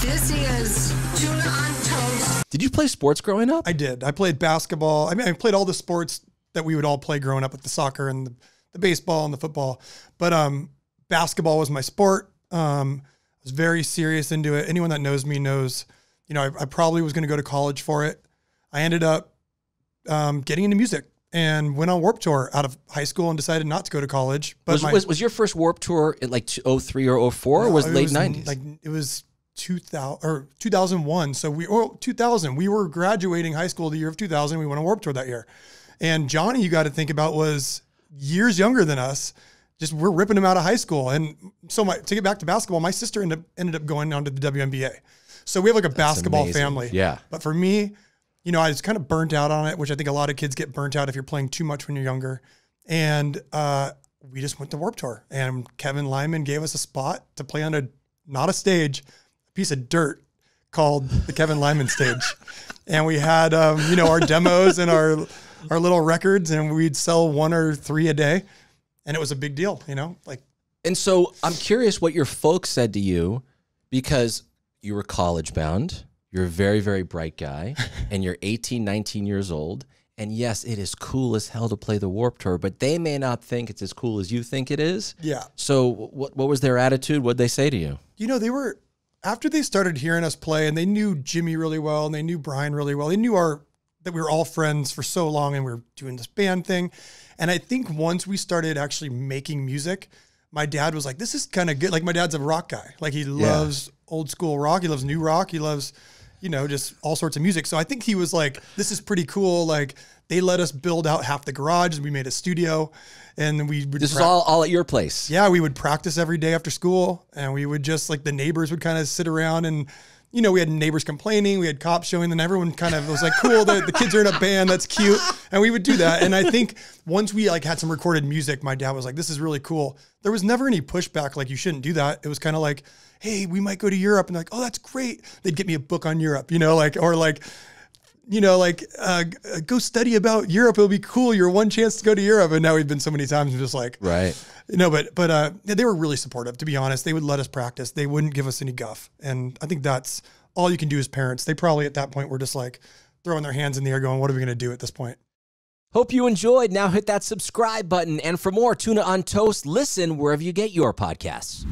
This is Tuna on Toast. Did you play sports growing up? I did. I played basketball. I mean, I played all the sports that we would all play growing up, with the soccer and the baseball and the football. But basketball was my sport. I was very serious into it. Anyone that knows me knows, you know, I probably was going to go to college for it. I ended up getting into music and went on Warped Tour out of high school and decided not to go to college. But was your first Warped Tour in like 03 or 04 or was it late 90s? Like it was 2000 or 2001. So 2000, we were graduating high school the year of 2000. We went on Warped Tour that year. And Johnny, you got to think about, was years younger than us. Just we're ripping him out of high school. And so to get back to basketball, my sister ended up going on to the WNBA. So we have like a basketball family. Yeah. But for me, you know, I was kind of burnt out on it, which I think a lot of kids get burnt out if you're playing too much when you're younger. And we just went to Warped Tour, and Kevin Lyman gave us a spot to play on not a stage, a piece of dirt called the Kevin Lyman stage. And we had, you know, our demos and our little records, and we'd sell 1 or 3 a day. And it was a big deal, you know, like. And so I'm curious what your folks said to you, because you were college bound. You're a very, very bright guy, and you're 18, 19 years old. And yes, it is cool as hell to play the Warped Tour, but they may not think it's as cool as you think it is. Yeah. So what was their attitude? What'd they say to you? You know, after they started hearing us play, and they knew Jimmy really well, and they knew Brian really well. They knew that we were all friends for so long, and we were doing this band thing. And I think once we started actually making music, my dad was like, this is kind of good. Like, my dad's a rock guy. Like, he loves old school rock. He loves new rock. He loves, you know, just all sorts of music. So I think he was like, this is pretty cool. Like, they let us build out half the garage, and we made a studio, and then this is all at your place. Yeah. We would practice every day after school, and we would just, like, the neighbors would kind of sit around, and, you know, we had neighbors complaining, we had cops showing, and everyone kind of was like, cool, the kids are in a band, that's cute. And we would do that. And I think once we like had some recorded music, my dad was like, this is really cool. There was never any pushback, like, you shouldn't do that. It was kind of like, hey, we might go to Europe, and like, oh, that's great. They'd get me a book on Europe, you know, like, or like, you know, like, go study about Europe. It'll be cool. Your one chance to go to Europe. And now we've been so many times, and just like, right. You know, but they were really supportive, to be honest. They would let us practice. They wouldn't give us any guff. And I think that's all you can do as parents. They probably at that point were just like throwing their hands in the air going, what are we going to do at this point? Hope you enjoyed. Now hit that subscribe button. And for more Tuna on Toast, listen wherever you get your podcasts.